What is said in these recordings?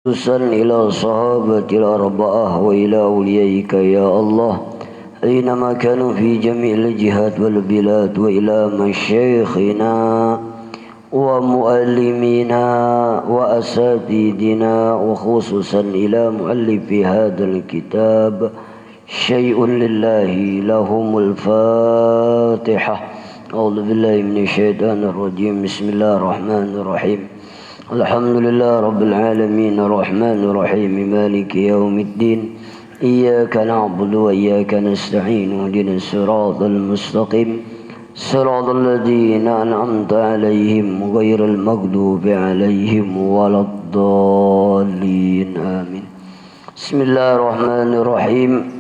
خصوصا إلى صحابة الأربعة وإلى أوليائك يا الله أينما كانوا في جميع الجهات والبلاد وإلى مشايخنا ومؤلمينا وأساتذتنا وخصوصا إلى مؤلف هذا الكتاب شيء لله لهم الفاتحة. أعوذ بالله من الشيطان الرجيم. بسم الله الرحمن الرحيم. الحمد لله رب العالمين الرحمن الرحيم مالك يوم الدين إياك نعبد وإياك نستعين اهدنا الصراط المستقيم صراط الذين أنعمت عليهم غير المغضوب عليهم ولا الضالين آمين. بسم الله الرحمن الرحيم.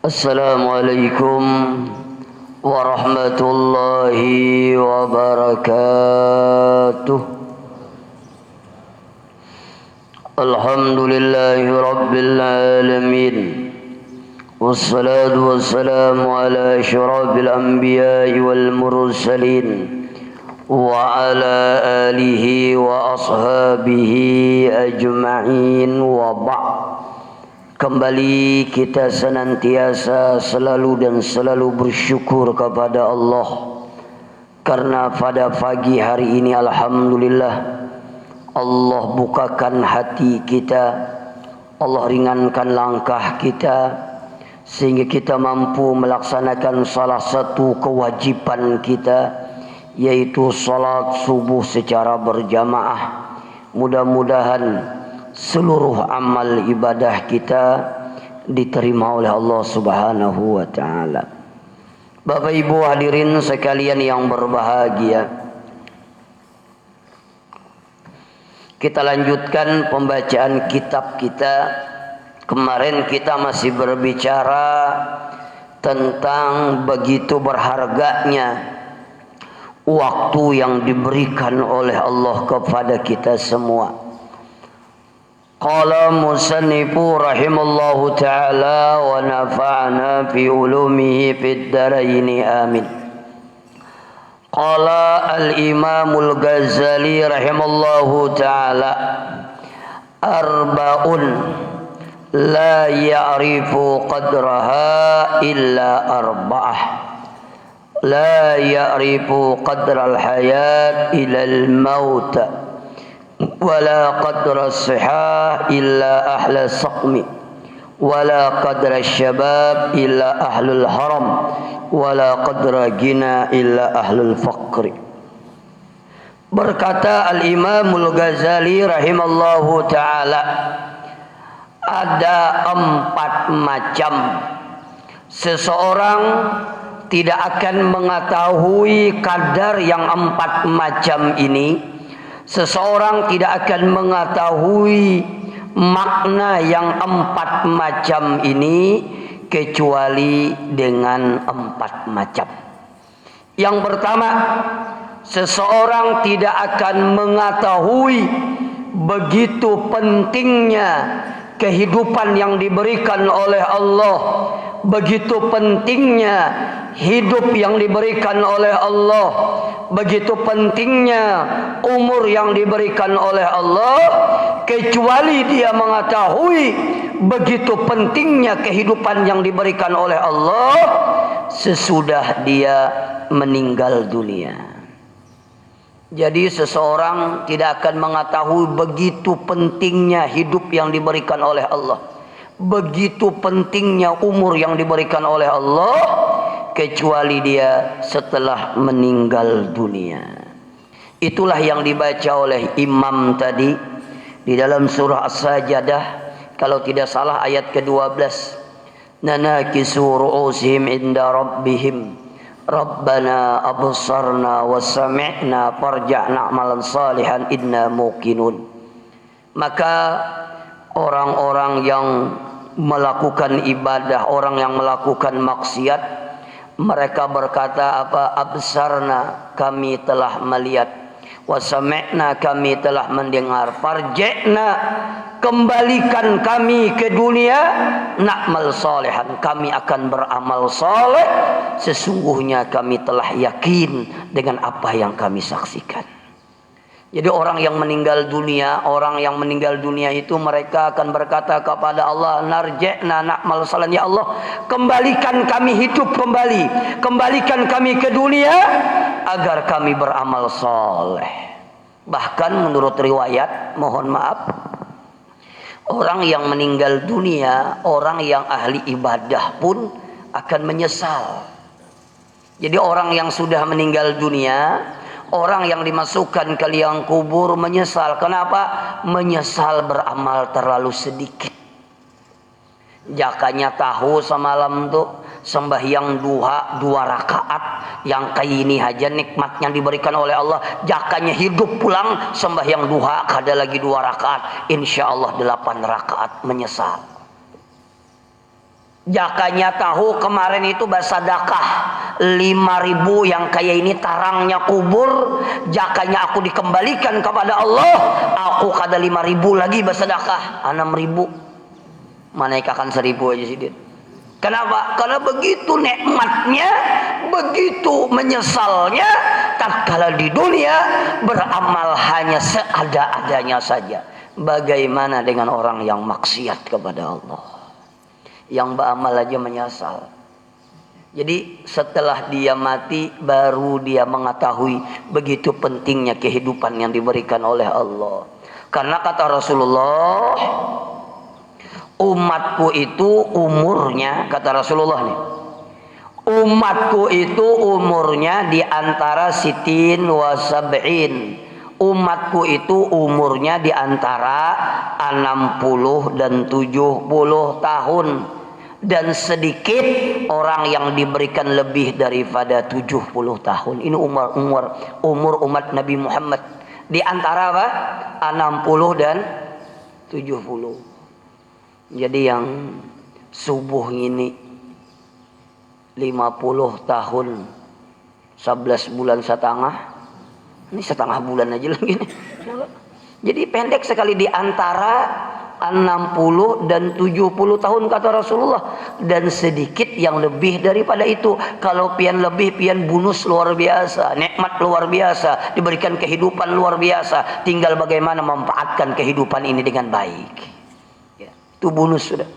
السلام عليكم warahmatullahi wabarakatuh. Alhamdulillahi rabbil alamin. Wassalatu wassalamu ala asyrafil anbiya'i wal mursalin wa ala alihi wa ashabihi ajma'in wa ba'd. Kembali kita senantiasa selalu dan selalu bersyukur kepada Allah karena pada pagi hari ini alhamdulillah Allah bukakan hati kita, Allah ringankan langkah kita sehingga kita mampu melaksanakan salah satu kewajiban kita, yaitu salat subuh secara berjamaah. Mudah-mudahan seluruh amal ibadah kita diterima oleh Allah Subhanahu wa taala. Bapak Ibu hadirin sekalian yang berbahagia, kita lanjutkan pembacaan kitab kita. Kemarin kita masih berbicara tentang begitu berharganya waktu yang diberikan oleh Allah kepada kita semua. Qala musannifu rahimallahu ta'ala wa nafa'ana fi ulumihi fid daraini amin. Qala al-imamul Ghazali rahimallahu ta'ala arba'un la ya'rifu qadraha illa arba'ah. La ya'rifu qadral hayat ila al-maut ولا قدر الصحة إلا أهل السقم ولا قدر الشباب إلا أهل الهرم ولا قدر غنى إلا أهل الفقر. Berkata Al-Imamul Ghazali rahimallahu ta'ala, ada 4 macam seseorang tidak akan mengetahui kadar yang 4 macam ini. Seseorang tidak akan mengetahui makna yang 4 macam ini kecuali dengan 4 macam. Yang pertama, seseorang tidak akan mengetahui begitu pentingnya kehidupan yang diberikan oleh Allah, begitu pentingnya hidup yang diberikan oleh Allah, begitu pentingnya umur yang diberikan oleh Allah, kecuali dia mengetahui begitu pentingnya kehidupan yang diberikan oleh Allah sesudah dia meninggal dunia. Jadi seseorang tidak akan mengetahui begitu pentingnya hidup yang diberikan oleh Allah, begitu pentingnya umur yang diberikan oleh Allah, kecuali dia setelah meninggal dunia. Itulah yang dibaca oleh imam tadi di dalam surah As-Sajdah, kalau tidak salah ayat ke-12. Nanakisu ru'usihim inda rabbihim Rabbana absarna wa sami'na farja'na amalan salihan inna muqinun. Maka orang-orang yang melakukan ibadah, orang yang melakukan maksiat, mereka berkata apa? Absarna, kami telah melihat, wa sami'na, kami telah mendengar, farji'na, kembalikan kami ke dunia, na'mal salihan, kami akan beramal saleh, sesungguhnya kami telah yakin dengan apa yang kami saksikan. Jadi orang yang meninggal dunia itu mereka akan berkata kepada Allah, narji'na na'mal salan, ya Allah, kembalikan kami hidup kembali, kembalikan kami ke dunia agar kami beramal soleh. Bahkan menurut riwayat, mohon maaf, orang yang meninggal dunia, orang yang ahli ibadah pun akan menyesal. Jadi orang yang sudah meninggal dunia, orang yang dimasukkan ke liang kubur menyesal. Kenapa? Menyesal beramal terlalu sedikit. Jakanya tahu semalam tuh sembahyang duha 2 rakaat, yang kayak ini aja nikmatnya diberikan oleh Allah. Jakanya hidup pulang sembahyang duha kada lagi 2 rakaat, insya Allah 8 rakaat, menyesal. Jakanya tahu kemarin itu bersedekah 5.000, yang kayak ini tarangnya kubur, jakanya aku dikembalikan kepada Allah, aku kada 5.000 lagi bersedekah, 6.000, mana ikakan 1.000 aja sih. Kenapa? Karena begitu nikmatnya, begitu menyesalnya tatkala di dunia beramal hanya seada-adanya saja. Bagaimana dengan orang yang maksiat kepada Allah, yang beramal aja menyesal? Jadi setelah dia mati baru dia mengetahui begitu pentingnya kehidupan yang diberikan oleh Allah. Karena kata Rasulullah, umatku itu umurnya, kata Rasulullah nih, umatku itu umurnya di antara sitin wa sab'in. Umatku itu umurnya di antara 60 dan 70 tahun. Dan sedikit orang yang diberikan lebih daripada 70 tahun. Ini umur umat Nabi Muhammad. Di antara apa? 60 dan 70. Jadi yang subuh ini 50 tahun 11 bulan setengah. Ini setengah bulan aja lagi nih. Jadi pendek sekali di antara 60 dan 70 tahun kata Rasulullah, dan sedikit yang lebih daripada itu. Kalau pian lebih, pian bonus luar biasa, nikmat luar biasa, diberikan kehidupan luar biasa, tinggal bagaimana memanfaatkan kehidupan ini dengan baik ya, itu bonus sudah.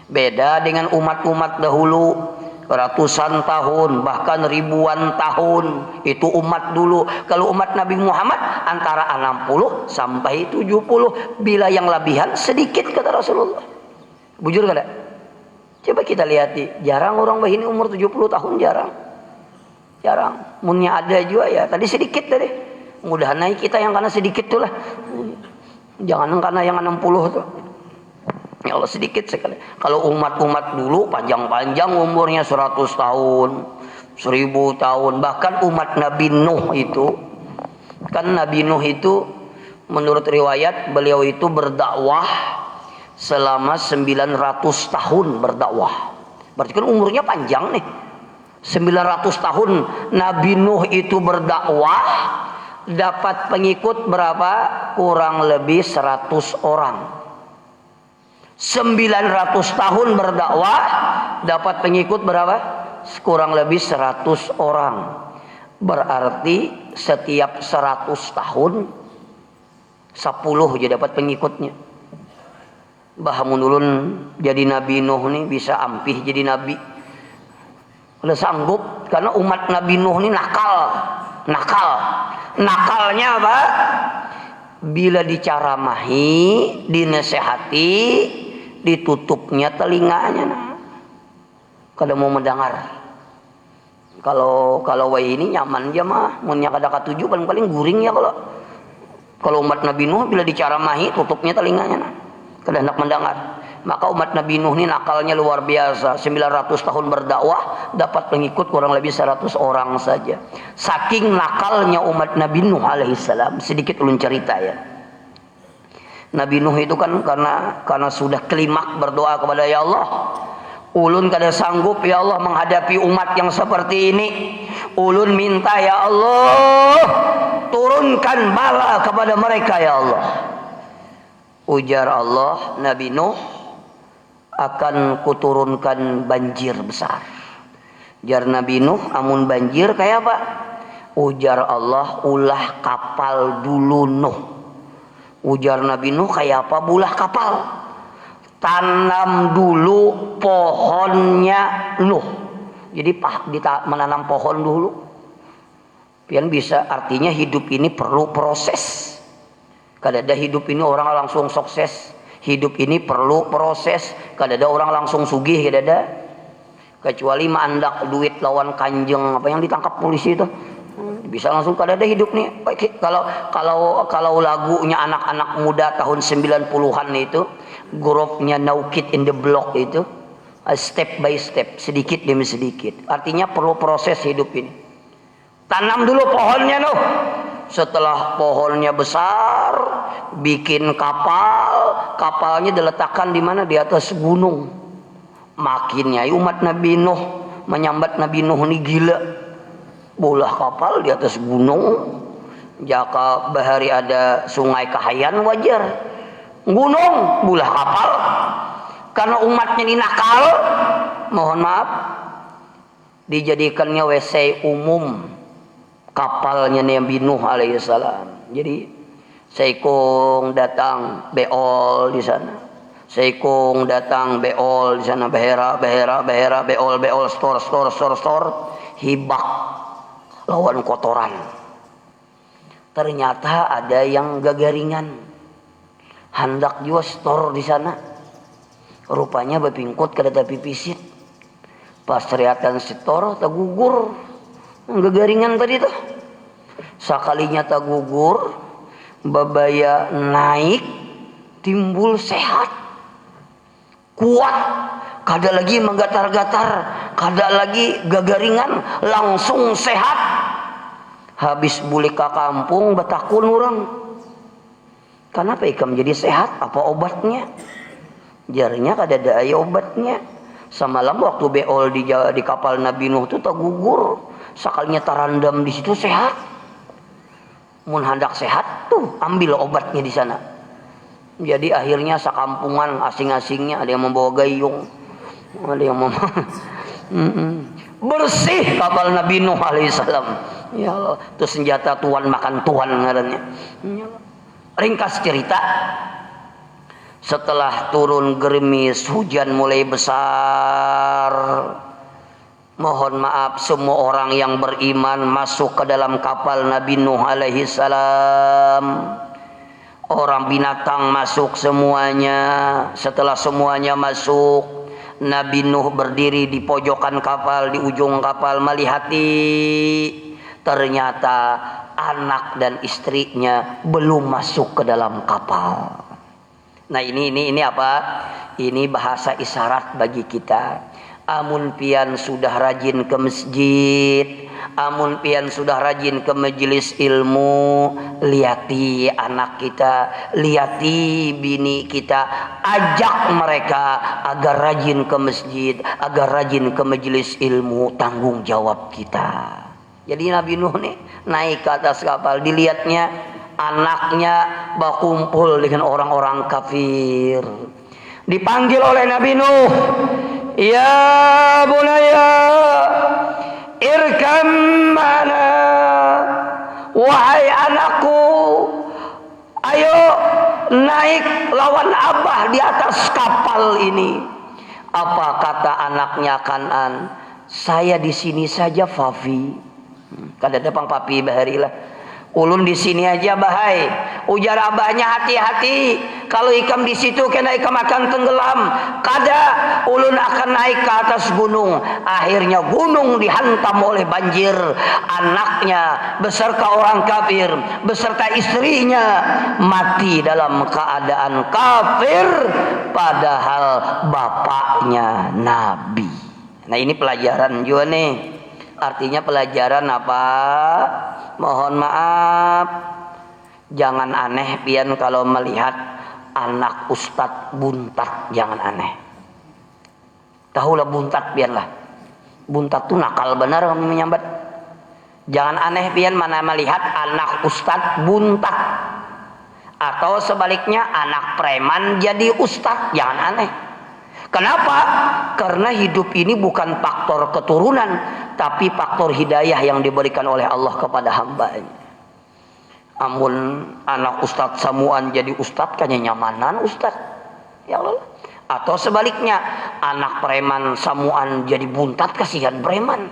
Beda dengan umat-umat dahulu, ratusan tahun bahkan ribuan tahun, itu umat dulu. Kalau umat Nabi Muhammad antara 60 sampai 70, bila yang lebihan sedikit kata Rasulullah. Bujur kada? Coba kita lihat, jarang orang begini umur 70 tahun, jarang. Munnya ada juga ya, tadi sedikit tadi. Mudah naik kita yang karena sedikit tuh lah, jangan karena yang 60 tuh. Ya Allah, sedikit sekali. Kalau umat-umat dulu panjang-panjang umurnya 100 tahun, 1000 tahun. Bahkan umat Nabi Nuh itu, kan Nabi Nuh itu menurut riwayat beliau itu berdakwah selama 900 tahun berdakwah. Berarti kan umurnya panjang nih. 900 tahun Nabi Nuh itu berdakwah, dapat pengikut berapa? Kurang lebih 100 orang. 900 tahun berdakwah dapat pengikut berapa? Kurang lebih 100 orang. Berarti setiap 100 tahun 10 aja dapat pengikutnya. Bahamun ulun jadi Nabi Nuh nih bisa ampih jadi nabi. Udah sanggup, karena umat Nabi Nuh nih nakal. Nakalnya apa? Bila dicaramahi, dinasehati, ditutupnya telinganya, kada mau mendengar. Kalau ini nyaman aja mah, munnya kada katuju paling guring ya. Kalau umat Nabi Nuh bila dicaramahi, tutupnya telinganya, kada hendak mendengar. Maka umat Nabi Nuh ini nakalnya luar biasa. 900 tahun berdakwah dapat pengikut kurang lebih 100 orang saja. Saking nakalnya umat Nabi Nuh alaihissalam. Sedikit ulun cerita ya. Nabi Nuh itu kan karena sudah kelimak berdoa kepada ya Allah, ulun kada sanggup ya Allah menghadapi umat yang seperti ini. Ulun minta ya Allah turunkan bala kepada mereka ya Allah. Ujar Allah, Nabi Nuh, akan kuturunkan banjir besar. Jar Nabi Nuh, amun banjir kayak apa? Ujar Allah, ulah kapal dulu Nuh. Ujar Nabi Nuh, kayak apa bulah kapal? Tanam dulu pohonnya Nuh. Jadi menanam pohon dulu. Pian bisa, artinya hidup ini perlu proses. Kadada hidup ini orang langsung sukses. Hidup ini perlu proses. Kadada orang langsung sugih, kadada. Kecuali mandak duit lawan kanjeng apa yang ditangkap polisi itu. Bisa langsung kadada hidup nih. Kalau lagunya anak-anak muda tahun 90-an itu, grupnya New Kid in the Block itu, step by step, sedikit demi sedikit. Artinya perlu proses hidup ini. Tanam dulu pohonnya Nuh. Setelah pohonnya besar, bikin kapal. Kapalnya diletakkan di mana? Di atas gunung. Makinnya umat Nabi Nuh menyambat Nabi Nuh ini gila. Bolah kapal di atas gunung. Jaka bahari ada sungai Kahayan wajar. Gunung bolah kapal. Karena umatnya ini nakal, mohon maaf, dijadikannya WC umum kapalnya Nabi Nuh alaihissalam. Jadi Seikung datang beol di sana. Seikung datang beol di sana, behera beol stor hibak lawan kotoran. Ternyata ada yang gagaringan, hendak juga stor di sana. Rupanya bepingkut kada pipisit. Pas teriakan setor tagugur gagaringan tadi tuh. Sakalinya tagugur, babaya naik, timbul sehat, kuat. Kada lagi menggatar-gatar, kada lagi gagaringan, langsung sehat. Habis balik ke kampung betakun orang. Kenapa ikam jadi sehat? Apa obatnya? Jarnya kada ada obatnya. Semalam waktu beol di kapal Nabi Nuh itu tak gugur. Sakalinya tarandam di situ sehat. Mun hendak sehat tuh ambil obatnya di sana. Jadi akhirnya sakampungan asing-asingnya ada yang membawa gayung, ada yang bersih kapal Nabi Nuh alaihissalam. Ya Allah, itu senjata tuan makan tuan ngarannya. Ya Allah. Ringkas cerita, setelah turun gerimis, hujan mulai besar. Mohon maaf, semua orang yang beriman masuk ke dalam kapal Nabi Nuh alaihi salam. Orang binatang masuk semuanya. Setelah semuanya masuk, Nabi Nuh berdiri di pojokan kapal, di ujung kapal melihati. Ternyata anak dan istrinya belum masuk ke dalam kapal. Nah ini apa? Ini bahasa isyarat bagi kita. Amun pian sudah rajin ke masjid, amun pian sudah rajin ke majelis ilmu, lihati anak kita, lihati bini kita, ajak mereka agar rajin ke masjid, agar rajin ke majelis ilmu, tanggung jawab kita. Jadi Nabi Nuh nih naik ke atas kapal, dilihatnya anaknya berkumpul dengan orang-orang kafir. Dipanggil oleh Nabi Nuh, ya bunaya irkam mana, wahai anakku, ayo naik lawan abah di atas kapal ini. Apa kata anaknya Kanan? Saya di sini saja Fafi. Kada depang papi baharilah. Ulun di sini aja bahai. Ujar abahnya, hati-hati. Kalau ikam di situ kena ikam akan tenggelam. Kada, ulun akan naik ke atas gunung. Akhirnya gunung dihantam oleh banjir. Anaknya beserta orang kafir, beserta istrinya mati dalam keadaan kafir, padahal bapaknya Nabi. Nah ini pelajaran juga nih. Artinya pelajaran apa? Mohon maaf, jangan aneh pian kalau melihat anak ustadz buntat, jangan aneh. Tahulah buntat pian lah. Buntat tuh nakal benar kami menyambat. Jangan aneh pian mana melihat anak ustadz buntat. Atau sebaliknya anak preman jadi ustadz, jangan aneh. Kenapa? Karena hidup ini bukan faktor keturunan, tapi faktor hidayah yang diberikan oleh Allah kepada hambanya. Amun anak ustadz samuan jadi ustadz kayaknya nyamanan ustadz, ya Allah. Atau sebaliknya, anak preman samuan jadi buntat, kasihan preman.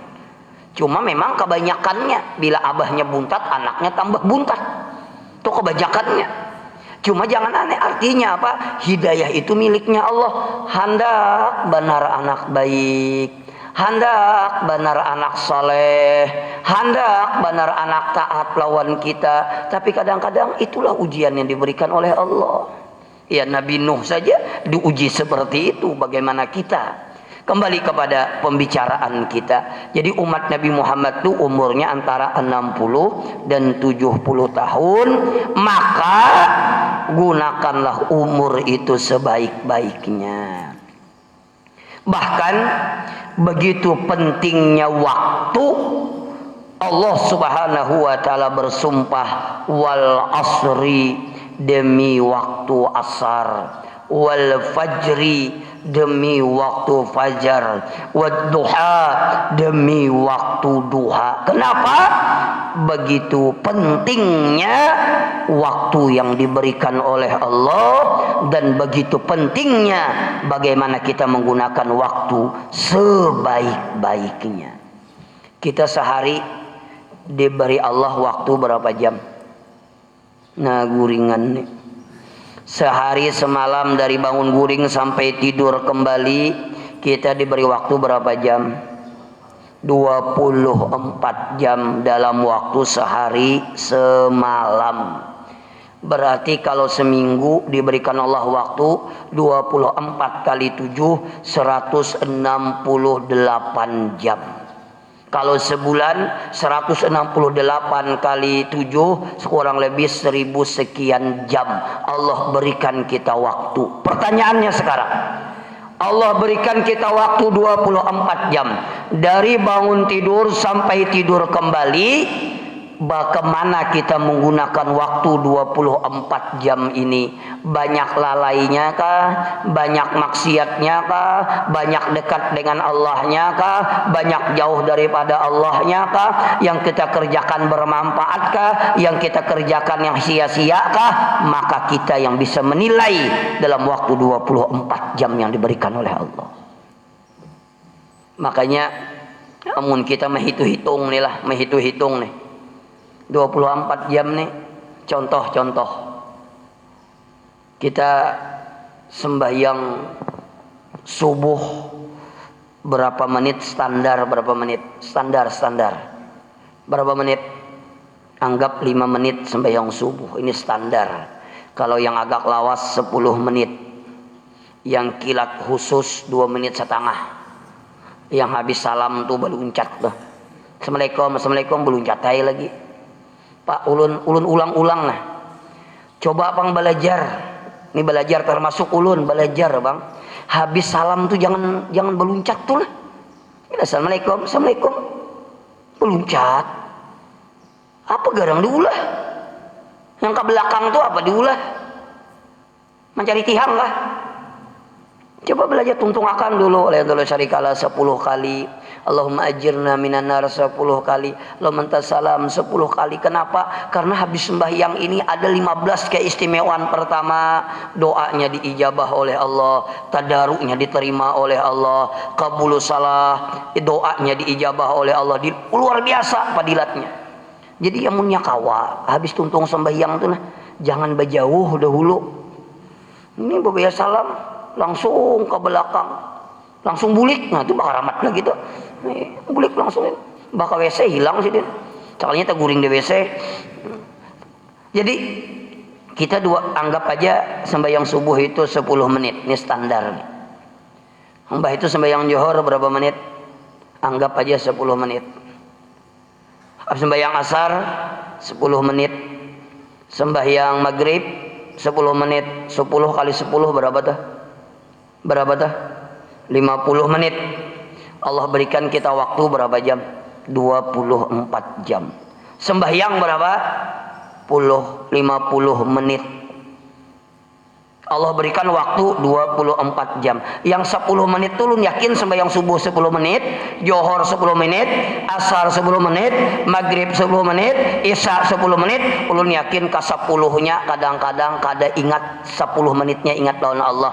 Cuma memang kebanyakannya bila abahnya buntat, anaknya tambah buntat. Itu kebanyakannya. Cuma jangan aneh, artinya apa? Hidayah itu miliknya Allah. Hendak benar anak baik, hendak benar anak soleh, hendak benar anak taat lawan kita. Tapi kadang-kadang itulah ujian yang diberikan oleh Allah. Ya, Nabi Nuh saja diuji seperti itu. Bagaimana kita? Kembali kepada pembicaraan kita. Jadi umat Nabi Muhammad itu umurnya antara 60 dan 70 tahun. Maka gunakanlah umur itu sebaik-baiknya. Bahkan begitu pentingnya waktu, Allah Subhanahu wa taala bersumpah, wal asri, demi waktu asar, wal fajri, demi waktu fajar, wadduha, demi waktu duha. Kenapa? Begitu pentingnya waktu yang diberikan oleh Allah, dan begitu pentingnya bagaimana kita menggunakan waktu sebaik-baiknya. Kita sehari diberi Allah waktu berapa jam? Nah, guringan nih. Sehari semalam dari bangun guring sampai tidur kembali, kita diberi waktu berapa jam? 24 jam dalam waktu sehari semalam. Berarti kalau seminggu diberikan Allah waktu 24 kali 7, 168 jam. Kalau sebulan 168 kali 7 kurang lebih 1000 sekian jam Allah berikan kita waktu. Pertanyaannya sekarang, Allah berikan kita waktu 24 jam dari bangun tidur sampai tidur kembali. Bagaimana kita menggunakan waktu 24 jam ini? Banyak lalainya kah? Banyak maksiatnya kah? Banyak dekat dengan Allahnya kah? Banyak jauh daripada Allahnya kah? Yang kita kerjakan bermanfaat kah? Yang kita kerjakan yang sia-sia kah? Maka kita yang bisa menilai dalam waktu 24 jam yang diberikan oleh Allah. Makanya amun kita menghitung-hitung nih lah, menghitung-hitung nih 24 jam nih, contoh-contoh. Kita sembahyang subuh berapa menit standar, berapa menit standar. Berapa menit? Anggap 5 menit sembahyang subuh, ini standar. Kalau yang agak lawas 10 menit. Yang kilat khusus 2 menit setengah. Yang habis salam tuh beluncat tuh. Assalamualaikum beluncat aja lagi. Pak, ulun ulang-ulang lah. Coba Bang belajar. Ini belajar termasuk ulun belajar Bang. Habis salam tuh jangan beluncat tuh lah. Assalamualaikum. Beluncat. Apa garang diulah? Yang ke belakang tuh apa diulah? Mencari tihang lah. Coba belajar tuntung akan dulu. Lihat dulu syarikalah 10 kali. Allahumma ajirna minan nar 10 kali. Allahumma antas salam 10 kali. Kenapa? Karena habis sembahyang ini ada 15 keistimewaan. Pertama, doanya diijabah oleh Allah, tadaruknya diterima oleh Allah, qabulus salah, doanya diijabah oleh Allah. Luar biasa fadilatnya. Jadi amunnya kawa habis tuntung sembahyang tuh nah, jangan berjauh dahulu. Ini beberapa salam langsung ke belakang, langsung bulik. Nah itu bakal ramat lah gitu. Bulik langsung, bakal WC hilang sih dia. Soalnya kita guring di WC. Jadi kita anggap aja sembahyang subuh itu 10 menit, ini standar. Mbah itu sembahyang johor berapa menit? Anggap aja 10 menit. Sembahyang asar 10 menit. Sembahyang maghrib 10 menit. 10 kali 10 berapa tuh? 50 menit. Allah berikan kita waktu berapa jam? 24 jam. Sembahyang berapa? 50 menit. Allah berikan waktu 24 jam. Yang 10 menit tuh lu yakin sembahyang subuh 10 menit, johor 10 menit, asar 10 menit, maghrib 10 menit, isya 10 menit, ulun yakin ke 10-nya kadang-kadang kada ingat 10 menitnya ingat lawan Allah.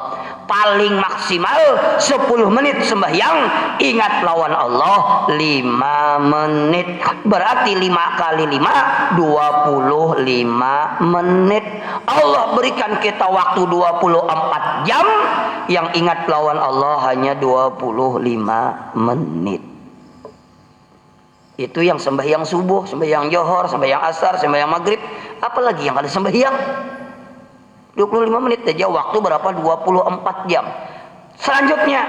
Paling maksimal 10 menit sembahyang ingat lawan Allah 5 menit. Berarti 5 kali 5 25 menit. Allah berikan kita waktu 24 jam, yang ingat lawan Allah hanya 25 menit. Itu yang sembahyang subuh, sembahyang johor, sembahyang asar, sembahyang maghrib. Apalagi yang ada sembahyang 25 menit aja, waktu berapa? 24 jam. Selanjutnya,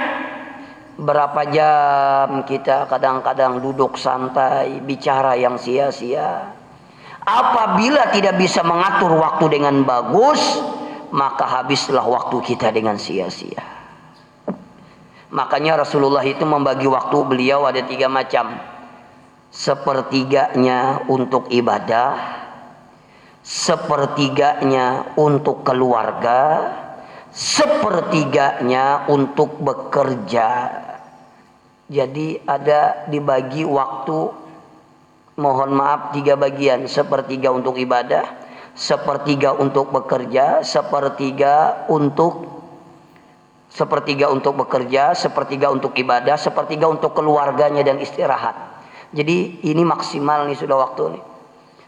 berapa jam kita kadang-kadang duduk santai, bicara yang sia-sia. Apabila tidak bisa mengatur waktu dengan bagus, maka habislah waktu kita dengan sia-sia. Makanya Rasulullah itu membagi waktu beliau ada 3 macam. Sepertiganya untuk ibadah, sepertiganya untuk keluarga, sepertiganya untuk bekerja. Jadi ada dibagi waktu, mohon maaf, 3 bagian. Sepertiga untuk ibadah, sepertiga untuk bekerja, sepertiga untuk bekerja, sepertiga untuk ibadah, sepertiga untuk keluarganya dan istirahat. Jadi ini maksimal nih sudah waktu nih.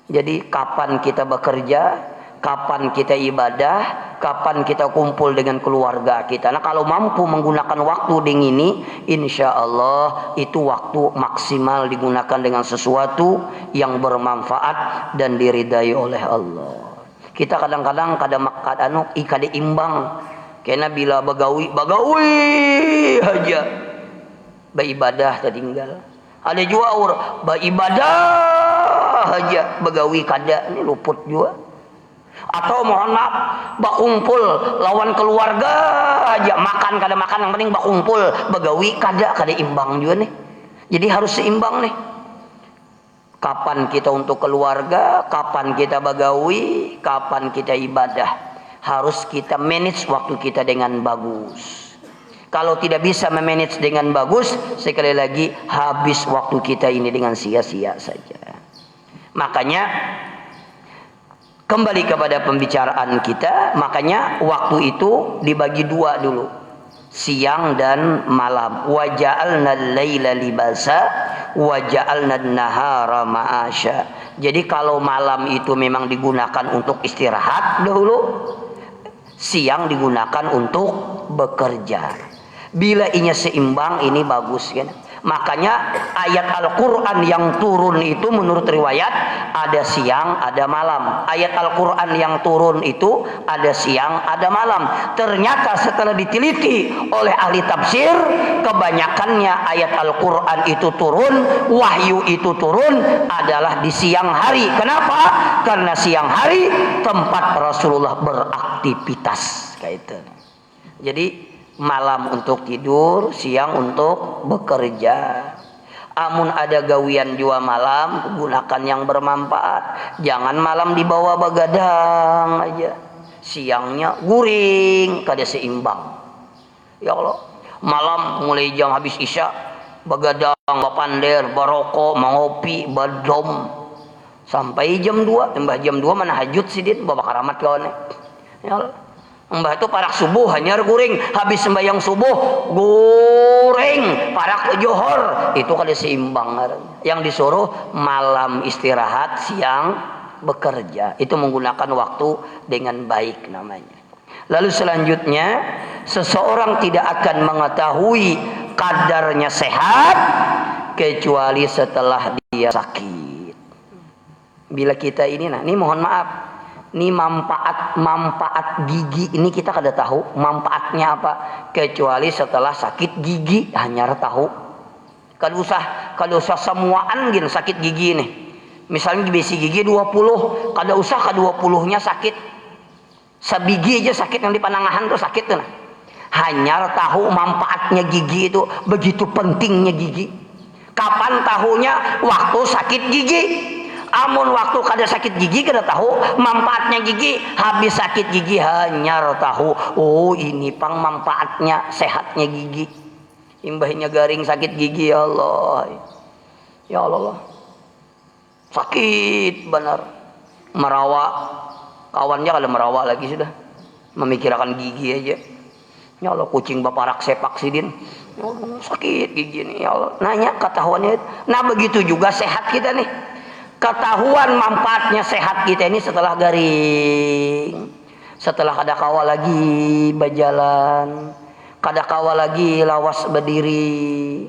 Jadi kapan kita bekerja, kapan kita ibadah, kapan kita kumpul dengan keluarga kita. Nah kalau mampu menggunakan waktu dengan ini, insya Allah itu waktu maksimal digunakan dengan sesuatu yang bermanfaat dan diridai oleh Allah. Kita kadang-kadang kada imbang. Karena bila bagawi aja, beribadah tertinggal. Ada juga beribadah aja, bagawi kada, ini luput juga. Atau mohon maaf, bakumpul lawan keluarga aja, makan kada makan, yang penting bakumpul, bagawi kada imbang juga nih. Jadi harus seimbang nih. Kapan kita untuk keluarga, kapan kita bagawi, kapan kita ibadah. Harus kita manage waktu kita dengan bagus. Kalau tidak bisa memanage dengan bagus, sekali lagi habis waktu kita ini dengan sia-sia saja. Makanya kembali kepada pembicaraan kita, makanya waktu itu dibagi 2 dulu, siang dan malam. Wa ja'alna al-laila libasa wa ja'alna an-nahara ma'asya. Jadi kalau malam itu memang digunakan untuk istirahat dahulu, siang digunakan untuk bekerja. Bila inya seimbang, ini bagus kan. Makanya ayat Al-Quran yang turun itu menurut riwayat ada siang ada malam. Ayat Al-Quran yang turun itu ada siang ada malam. Ternyata setelah diteliti oleh ahli tafsir, kebanyakannya ayat Al-Quran itu turun, wahyu itu turun adalah di siang hari. Kenapa? Karena siang hari tempat Rasulullah beraktivitas kayak itu. Jadi malam untuk tidur, siang untuk bekerja. Amun ada gawian jua malam, gunakan yang bermanfaat. Jangan malam dibawa begadang aja, siangnya guring, kada seimbang. Ya Allah, malam mulai jam habis isya begadang, bapander, barokok, mengopi, badom sampai jam 2. Mbah jam 2 mana hajut sidin bawa karamat kawan. Ya Allah, mbah itu parak subuh hanya guring, habis sembahyang subuh guring, parak johor, itu kada seimbang. Yang disuruh malam istirahat, siang bekerja. Itu menggunakan waktu dengan baik namanya. Lalu selanjutnya, seseorang tidak akan mengetahui kadarnya sehat kecuali setelah dia sakit. Bila kita ini, ini mohon maaf, ini manfaat gigi ini kita kada tahu manfaatnya apa, kecuali setelah sakit gigi hanya tahu. Kada usah semuaan gini sakit gigi ini. Misalnya besi gigi 20, kada usah ke 20-nya sakit. Sabigi aja sakit yang di panangahan tuh sakit tuh. Hanya tahu manfaatnya gigi itu, begitu pentingnya gigi. Kapan tahunya? Waktu sakit gigi. Amun waktu kada sakit gigi kada tahu manfaatnya gigi, habis sakit gigi hanya tahu. Oh ini pang manfaatnya sehatnya gigi. Imbahnya garing sakit gigi, ya Allah. Ya Allah. Sakit benar. Merawa, kawannya kada merawa lagi sudah. Memikirkan gigi aja. Ya Allah, kucing baparak sepak sidin. Ya Allah, sakit gigi nih, ya Allah. Nanya ketahuannya. Nah begitu juga sehat kita nih. Ketahuan manfaatnya sehat kita ini setelah garing, setelah kada kawa lagi berjalan, kada kawa lagi lawas berdiri,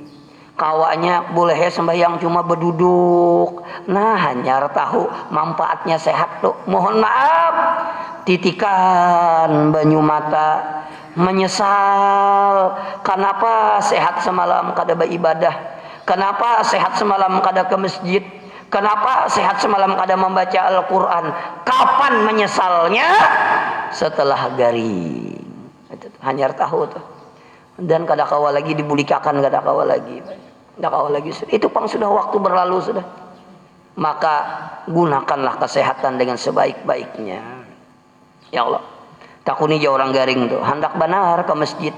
kawanya boleh sembahyang cuma berduduk. Nah hanya tahu manfaatnya sehat tuh. Mohon maaf, titikan banyu mata, menyesal kenapa sehat semalam kada beribadah, kenapa sehat semalam kada ke masjid, kenapa sehat semalam kada membaca Al-Quran. Kapan menyesalnya? Setelah garing. Hanya tahu tuh. Dan kada kawa lagi dibulikakan, kada kawa lagi. Kada kawa lagi. Itu pang sudah waktu berlalu sudah. Maka gunakanlah kesehatan dengan sebaik-baiknya. Ya Allah. Takuni aja orang garing tuh. Hendak benar ke masjid.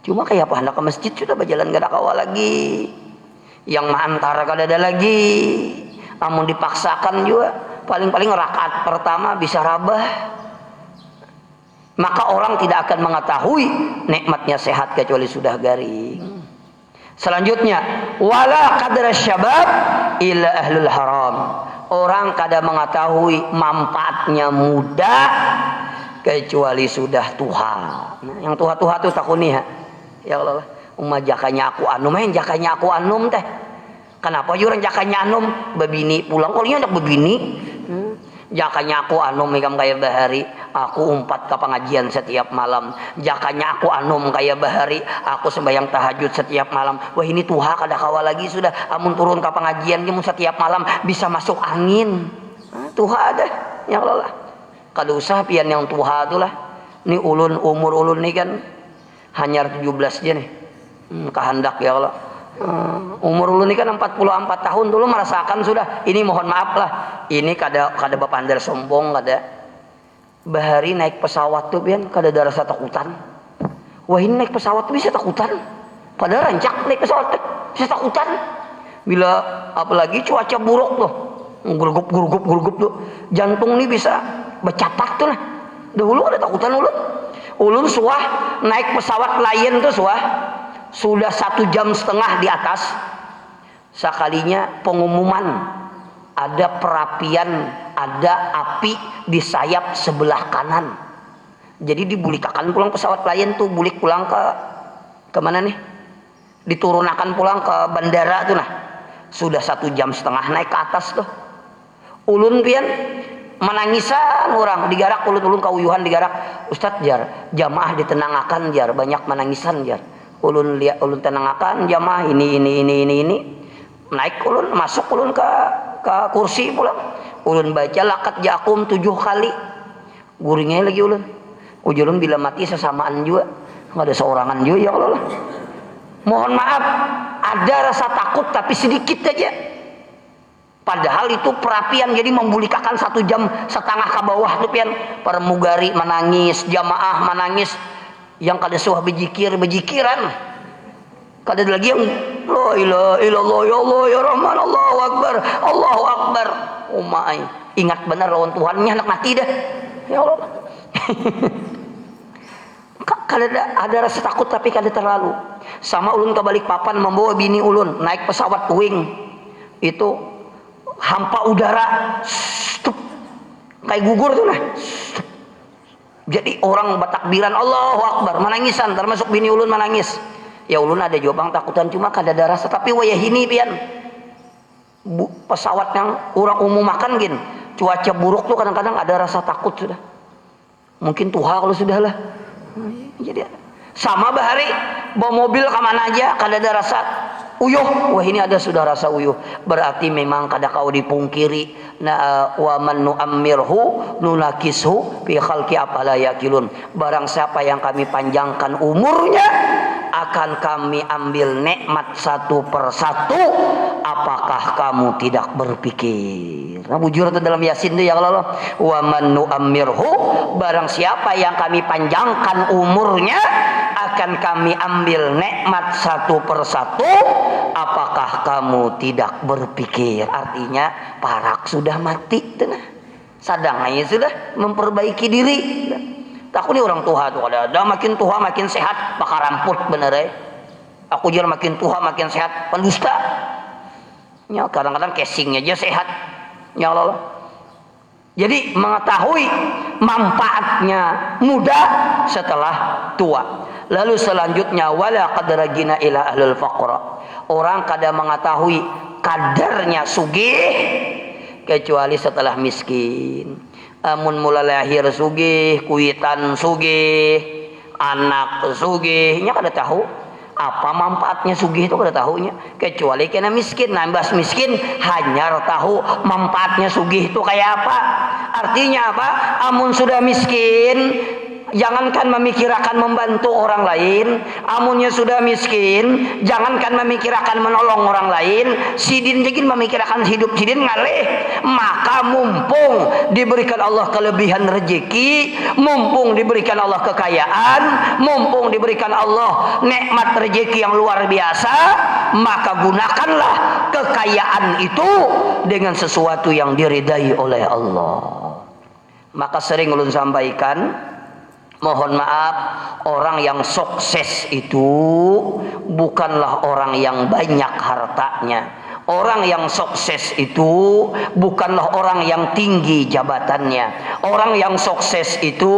Cuma kayak apa hendak ke masjid sudah berjalan kada kawa lagi. Yang mantara kada ada lagi. Namun dipaksakan juga paling-paling rakaat pertama bisa rabah, maka orang tidak akan mengetahui nikmatnya sehat kecuali sudah garing. Selanjutnya wala qadra syabab illa ahlul haram. Orang kada mengetahui manfaatnya muda kecuali sudah tuha. Nah, yang tuha-tuha tuh takuni ya Allah, jakanya aku anum, jakanya aku anum teh. Kenapa orang jakanya anum babini pulang kalau hendak babini. Jakanya aku anum megam kayak bahari, aku umpat ke pengajian setiap malam. Jakanya aku anum kayak bahari, aku sembahyang tahajud setiap malam. Wah ini tuha kada kawa lagi sudah. Amun turun ke pengajian kamu setiap malam bisa masuk angin. Tuha ada yang Allah. Kada usah pian yang tuha itulah. Ini ulun umur ulun nih kan hanya 17 aja nih. Kehendak ya Allah. Umur ulun ini kan 44 tahun dulu merasakan sudah. Ini mohon maaf lah. Ini kada bapandar sombong kada. Bahari naik pesawat tuh pian kada ada rasa takutan. Wah ini naik pesawat tuh bisa takutan. Padahal rancak naik pesawat tuh bisa takutan. Bila apalagi cuaca buruk tuh. Gurgup tuh. Jantung nih bisa bercapak tuh lah. Dahulu kada takutan ulun. Ulun suah naik pesawat lain tuh suah. Sudah 1,5 jam di atas. Sekalinya pengumuman ada perapian, ada api di sayap sebelah kanan. Jadi dibulikakan pulang pesawat lain tuh, bulik pulang ke mana nih? Diturunakan pulang ke bandara tuh nah. Sudah 1,5 jam naik ke atas tuh. Ulun pian menangisan orang digarak, ulun kauyuhan digarak. Ustadz jar, jamaah ditenangakan jar, banyak menangisan jar. Ulun tenangakan jamaah ini naik ulun masuk ulun ke kursi pulang. Ulun baca lakat jakum 7 kali. Guringnya lagi ulun. Ulun bila mati sesamaan juga. Enggak ada seorangan juga ya Allah. Mohon maaf, ada rasa takut tapi sedikit aja. Padahal itu perapian jadi membulikakan 1,5 jam ke bawah tuh pian. Pramugari menangis, jamaah menangis. Yang kada suah bejikiran. Kada lagi yang la ilaha illallah ya Allah ya Rahman Allahu Akbar Allahu Akbar. Oh my, ingat benar lawan Tuhannya anak mati dah. Ya Allah. Kada ada rasa takut tapi kada terlalu. Sama ulun ke Balikpapan membawa bini ulun naik pesawat wing. Itu hampa udara. Stup. Kayak gugur tuh nah. Jadi orang bertakbiran Allahu Akbar, menangisan, termasuk bini ulun menangis. Ya ulun ada jawabang takutan cuma kada ada rasa, tapi wayah ini pian. Pesawat yang orang umum makan gin, cuaca buruk tuh kadang-kadang ada rasa takut sudah. Mungkin tuha kalau sudah lah. Jadi sama bahari bawa mobil kemana aja kada ada rasa uyuh. Wah ini ada sudah rasa uyuh. Berarti memang kada kau dipungkiri. Wa man nu'ammirhu nunakishu fi khalqi afala yaqilun. Barang siapa yang kami panjangkan umurnya akan kami ambil nikmat satu persatu apakah kamu tidak berpikir? Nah, bujur itu dalam Yasin itu ya Allah. Wa man nu'ammirhu, barang siapa yang kami panjangkan umurnya, akan kami ambil nikmat satu persatu. Apakah kamu tidak berpikir? Artinya parak sudah mati, sadangnya sudah memperbaiki diri. Takut nih orang tua tuh ada makin tua makin sehat, bakal ramput bener ya. Aku jual makin tua makin sehat, pendusta. Ya kadang-kadang casingnya aja sehat. Ya Allah. Jadi mengetahui manfaatnya muda setelah tua. Lalu selanjutnya wala qadragina ila ahlul faqra. Orang kadang mengetahui kadarnya sugih kecuali setelah miskin. Amun mula lahir sugih, kuitan sugih, anak sugih, nya kada tahu apa manfaatnya sugih itu kada tahunya. Kecuali kena miskin, nambah miskin hanya tahu manfaatnya sugih itu kayak apa. Artinya apa? Amun sudah miskin, jangankan memikirkan membantu orang lain. Amunnya sudah miskin, jangankan memikirkan menolong orang lain. Sidin jegin memikirkan hidup sidin ngalih. Maka mumpung diberikan Allah kelebihan rezeki, mumpung diberikan Allah kekayaan, mumpung diberikan Allah nikmat rezeki yang luar biasa, maka gunakanlah kekayaan itu dengan sesuatu yang diridai oleh Allah. Maka sering ulun sampaikan, mohon maaf, orang yang sukses itu bukanlah orang yang banyak hartanya. Orang yang sukses itu bukanlah orang yang tinggi jabatannya. Orang yang sukses itu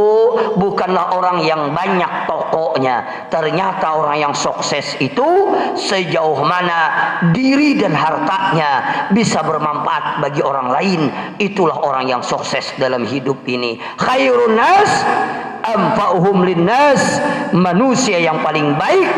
bukanlah orang yang banyak tokonya. Ternyata orang yang sukses itu sejauh mana diri dan hartanya bisa bermanfaat bagi orang lain, itulah orang yang sukses dalam hidup ini. Khairun nas anfa'uhum linnas, manusia yang paling baik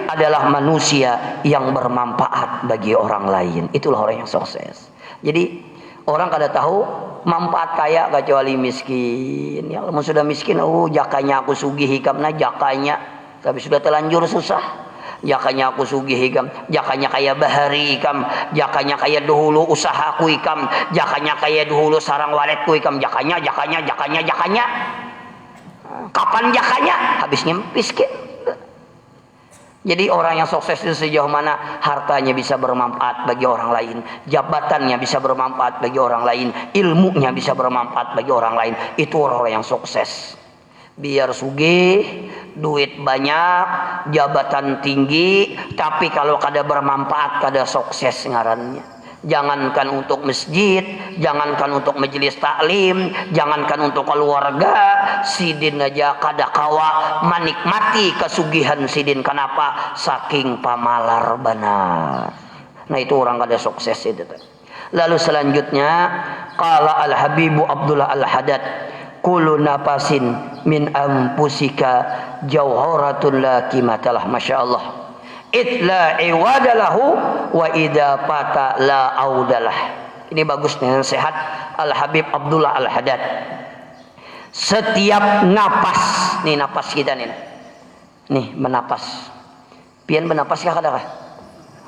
adalah manusia yang bermanfaat bagi orang lain. Itulah orang yang sukses. Jadi orang kada tahu manfaat kaya kecuali miskin. Ya, kalau sudah miskin, jakanya aku sugih hikamna jakanya, tapi sudah terlanjur susah. Jakanya aku sugih hikam, jakanya kaya bahari hikam, jakanya kaya dahulu usahaku hikam, jakanya kaya dahulu sarang waletku hikam, jakanya. Kapan jakanya? Habisnya miskin. Jadi orang yang sukses itu sejauh mana hartanya bisa bermanfaat bagi orang lain, jabatannya bisa bermanfaat bagi orang lain, ilmunya bisa bermanfaat bagi orang lain. Itu orang yang sukses. Biar sugih, duit banyak, jabatan tinggi, tapi kalau kada bermanfaat, kada sukses ngarannya. Jangankan untuk masjid, jangankan untuk majelis taklim, jangankan untuk keluarga, sidin aja kada kawa menikmati kesugihan sidin. Kenapa? Saking pamalar benar. Nah itu orang kada sukses itu. Lalu selanjutnya qala al-Habibu Abdullah al-Haddad, kullu nafasin min anfusika jauharatun la qimatalah. masyaallah. Itla iwadalahu wa idza fata la audalah. Ini bagus nih, sehat Al-Habib Abdullah Al-Haddad. Setiap napas, nih napas kita nih menapas. Pian bernapas kah kada kah?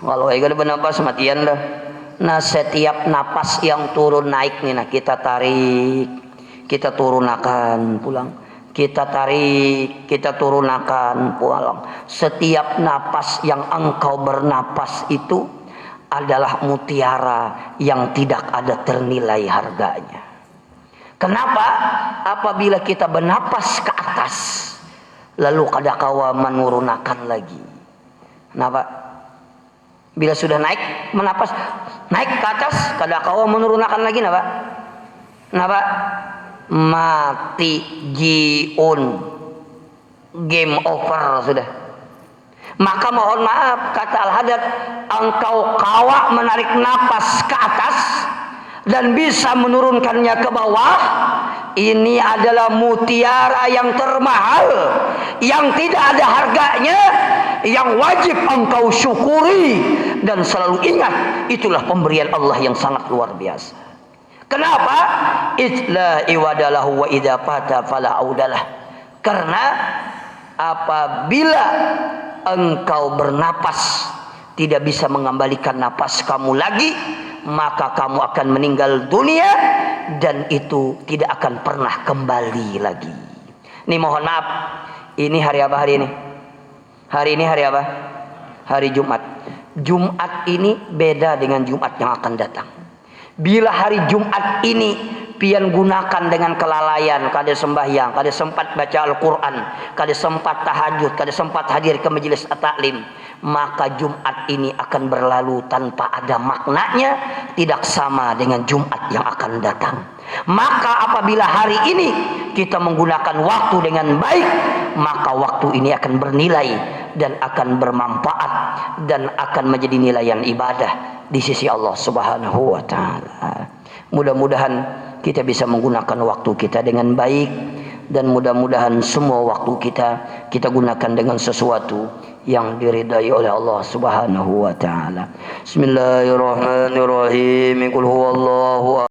Kalau kada bernapas matian dah. Nah setiap napas yang turun naik nih, kita tarik, kita turunakan pulang. Kita tarik, kita turunakan pulang. Setiap napas yang engkau bernapas itu adalah mutiara yang tidak ada ternilai harganya. Kenapa? Apabila kita bernapas ke atas, lalu kada kawa menurunakan lagi. Kenapa? Bila sudah naik, menapas, naik ke atas, kada kawa menurunakan lagi. Kenapa? Mati jiun, game over sudah. Maka mohon maaf, kata Al-Haddad, engkau kawa menarik napas ke atas dan bisa menurunkannya ke bawah. Ini adalah mutiara yang termahal, yang tidak ada harganya, yang wajib engkau syukuri dan selalu ingat, itulah pemberian Allah yang sangat luar biasa. Kenapa? Itla iwadalahu wa idza fata fala audalah. Karena apabila engkau bernapas tidak bisa mengembalikan napas kamu lagi, maka kamu akan meninggal dunia dan itu tidak akan pernah kembali lagi. Ini mohon maaf, ini hari apa hari ini? Hari ini hari apa? Hari Jumat. Jumat ini beda dengan Jumat yang akan datang. Bila hari Jumat ini pian gunakan dengan kelalaian, kada sembahyang, kada sempat baca Al-Quran, kada sempat tahajud, kada sempat hadir ke majelis taklim, maka Jumat ini akan berlalu tanpa ada maknanya, tidak sama dengan Jumat yang akan datang. Maka apabila hari ini kita menggunakan waktu dengan baik, maka waktu ini akan bernilai dan akan bermanfaat dan akan menjadi nilaian ibadah di sisi Allah Subhanahu wa taala. Mudah-mudahan kita bisa menggunakan waktu kita dengan baik, dan mudah-mudahan semua waktu kita gunakan dengan sesuatu yang diridai oleh Allah Subhanahu wa taala. Bismillahirrahmanirrahim. Qul huwallahu